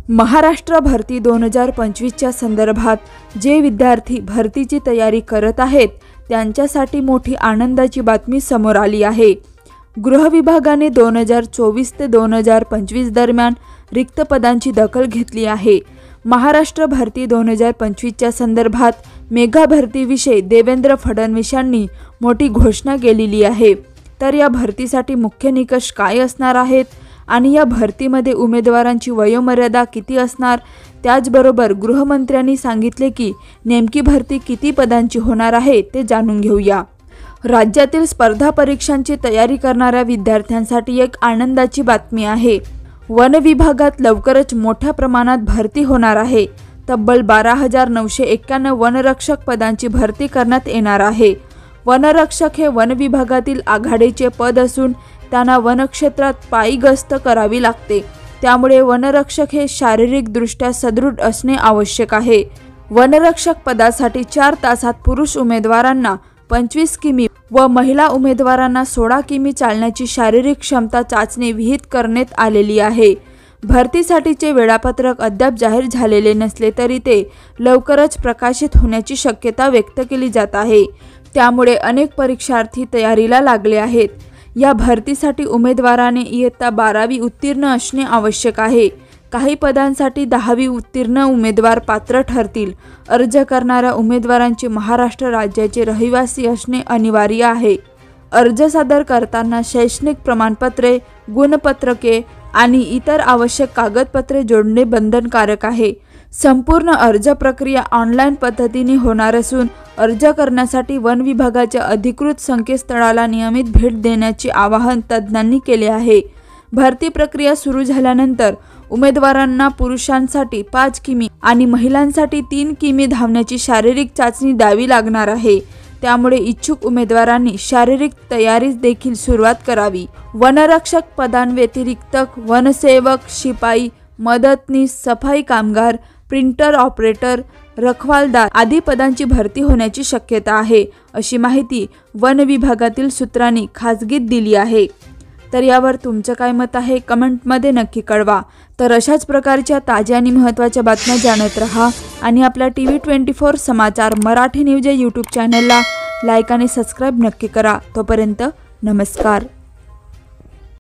महाराष्ट्र भरती 2025च्या संदर्भात जे विद्यार्थी भरतीची तयारी करत आहेत त्यांच्यासाठी मोठी आनंदाची बातमी समोर आली आहे। गृह विभागाने 2024 ते 2025 दरम्यान रिक्त पदांची दखल घेतली आहे। महाराष्ट्र भरती 2025च्या संदर्भात मेगा भरतीविषयी देवेंद्र फडणवीसांनी मोठी घोषणा केलेली आहे। तर या भरतीसाठी मुख्य निकष काय असणार आहेत आणि या भरतीमध्ये उमेदवारांची वयोमर्यादा किती असणार, त्याचबरोबर गृहमंत्र्यांनी सांगितले की नेमकी भरती किती पदांची होणार आहे ते जाणून घेऊया। राज्यातील स्पर्धा परीक्षांची तयारी करणाऱ्या विद्यार्थ्यांसाठी एक आनंदाची बातमी आहे। वन विभागात लवकरच मोठ्या प्रमाणात भरती होणार आहे। तब्बल 12,991 वनरक्षक पदांची भरती करण्यात येणार आहे। वनरक्षक हे वन विभागातील आघाडीचे पद असून त्यांना वनक्षेत्रात पायी गस्त करावी लागते। त्यामुळे वनरक्षक हे शारीरिकदृष्ट्या सदृढ असणे आवश्यक आहे। वनरक्षक पदासाठी 4 तासात पुरुष उमेदवारांना 25 किमी व महिला उमेदवारांना 16 किमी चालण्याची शारीरिक क्षमता चाचणी विहित करण्यात आलेली आहे। भरतीसाठीचे वेळापत्रक अद्याप जाहीर झालेले नसले तरी ते लवकरच प्रकाशित होण्याची शक्यता व्यक्त केली जात आहे। त्यामुळे अनेक परीक्षार्थी तयारीला लागले आहेत। या भरतीसाठी उमेदवाराने इयत्ता 12वी उत्तीर्ण असणे आवश्यक आहे। काही पदांसाठी 10वी उत्तीर्ण उमेदवार पात्र ठरतील। अर्ज करणाऱ्या उमेदवारांचे महाराष्ट्र राज्याचे रहिवासी असणे अनिवार्य आहे। अर्ज सादर करताना शैक्षणिक प्रमाणपत्रे, गुणपत्रके आणि इतर आवश्यक कागदपत्रे जोडणे बंधनकारक आहे। संपूर्ण अर्ज प्रक्रिया ऑनलाईन पद्धतीने होणार असून अर्ज करण्यासाठी वन विभागाच्या अधिकृत संकेतस्थळाला नियमित भेट देण्याचे आवाहन तज्ज्ञांनी केले आहे। भरती प्रक्रिया सुरू झाल्यानंतर उमेदवारांना पुरुषांसाठी 5 किमी आणि महिलांसाठी 3 किमी धावण्याची शारीरिक चाचणी द्यावी लागणार आहे। त्यामुळे इच्छुक उमेदवारांनी शारीरिक तयारीस देखील सुरुवात करावी। वनरक्षक पदांव्यतिरिक्त वनसेवक, शिपाई, मदतनीस, सफाई कामगार, प्रिंटर ऑपरेटर, रखवालदार आदी पदांची भरती होण्याची शक्यता आहे, अशी माहिती वन विभागातील सूत्रांनी खासगीत दिली आहे। तर यावर तुमचं काय मत आहे कमेंटमध्ये नक्की कळवा। तर अशाच प्रकारच्या ताज्या आणि महत्त्वाच्या बातम्या जाणत रहा आणि आपल्या TV24 समाचार मराठी न्यूज या यूट्यूब चॅनलला लाईक आणि सबस्क्राईब नक्की करा। तोपर्यंत नमस्कार।